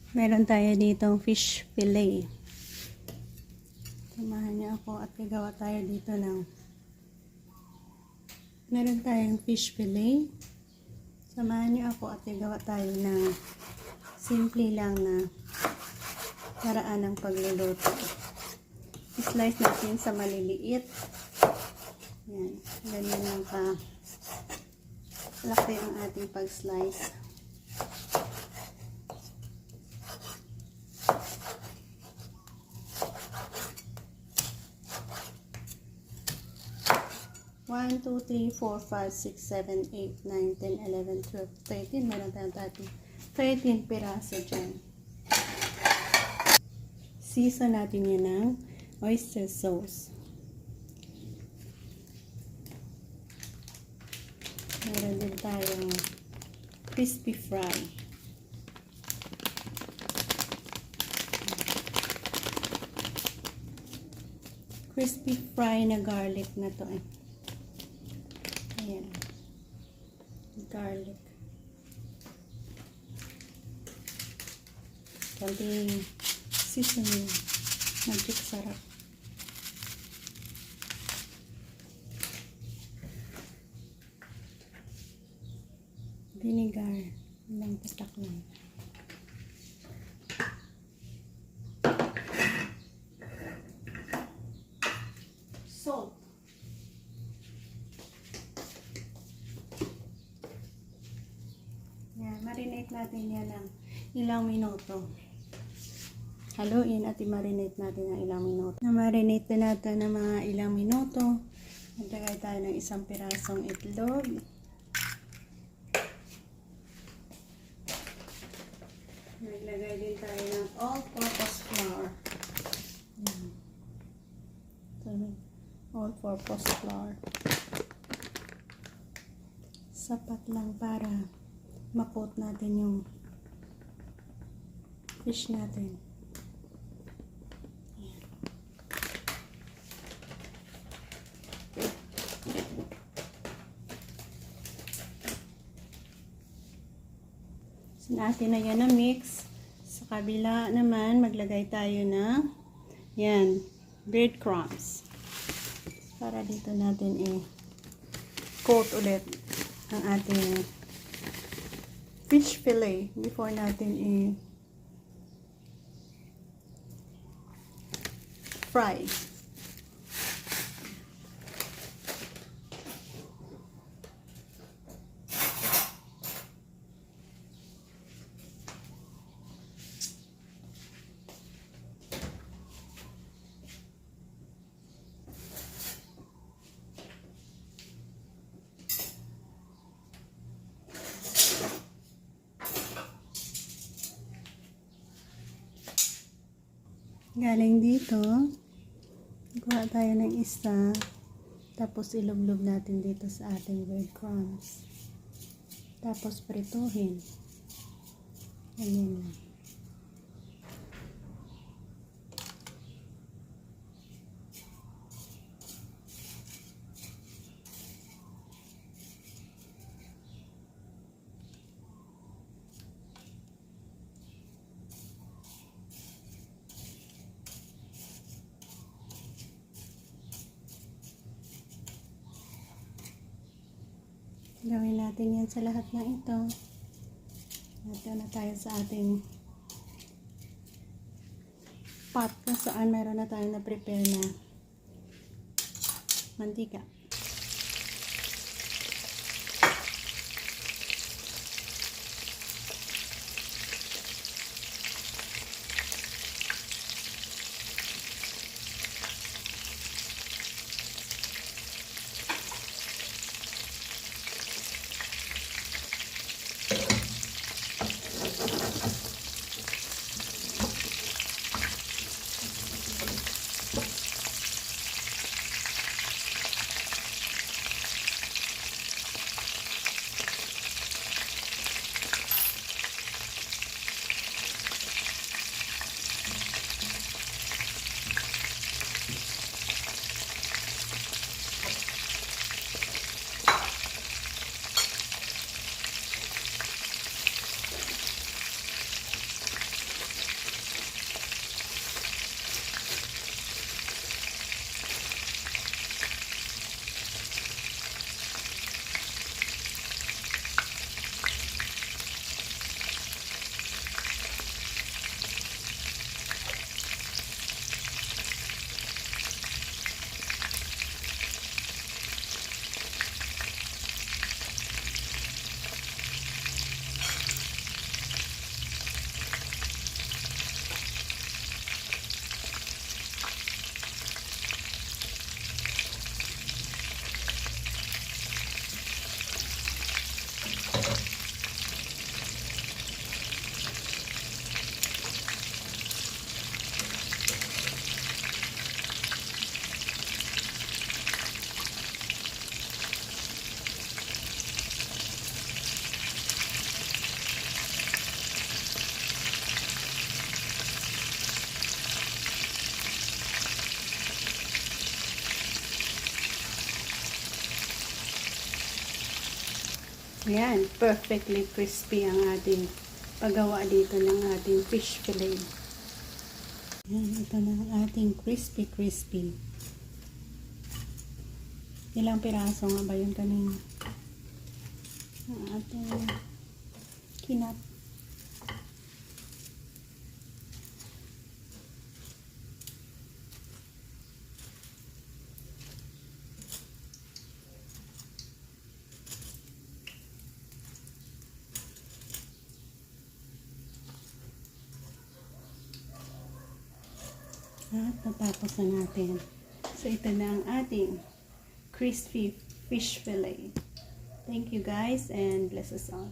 Meron tayo ditong fish fillet. Samahan niyo ako at gagawa tayo dito ng meron tayong fish fillet. Samahan niyo ako at gagawa tayo ng simple lang na paraan ng pagluluto. I-slice natin sa maliliit. Yan. Ganyan lang ka laki ang ating pag-slice. One, 2, 3, 4, 5, 6, 7, 8, 9, 10, 11, 12, 13. Meron tayong 13 piraso dyan. Season natin yan ng oyster sauce. Meron din tayong crispy fry. Crispy fry na garlic na to eh. Ayan. Garlic. Konting seasoning. Magic sarap. Vinegar. Ilang patak lang. Salt. Yan. Marinate natin yan ng ilang minuto. Haluin at i-marinate natin ng ilang minuto. Na-marinate na natin ng mga ilang minuto. Maglagay tayo ng isang pirasong itlog. Maglagay din tayo ng all-purpose flour. All-purpose flour. Sapat lang para ma-coat natin yung fish natin. Natin na yan na mix. Sa kabila naman, maglagay tayo ng yan, breadcrumbs. Para dito natin i-coat ulit ang ating fish fillet before natin i-fry. Galing dito, kuha tayo ng isa, tapos ilublob natin dito sa ating breadcrumbs. Tapos prituhin. Ganyan lang. Gawin natin yan sa lahat ng ito. Ito na tayo sa ating pot kung saan meron na tayo na prepare na mantika. Ayan, perfectly crispy ang ating paggawa dito ng ating fish fillet. Ayan, ito na ang ating crispy. Ilang piraso nga ba yun kanina? Ang ating kinap. At natapos na natin. So, ito na ang ating crispy fish fillet. Thank you guys and bless us all.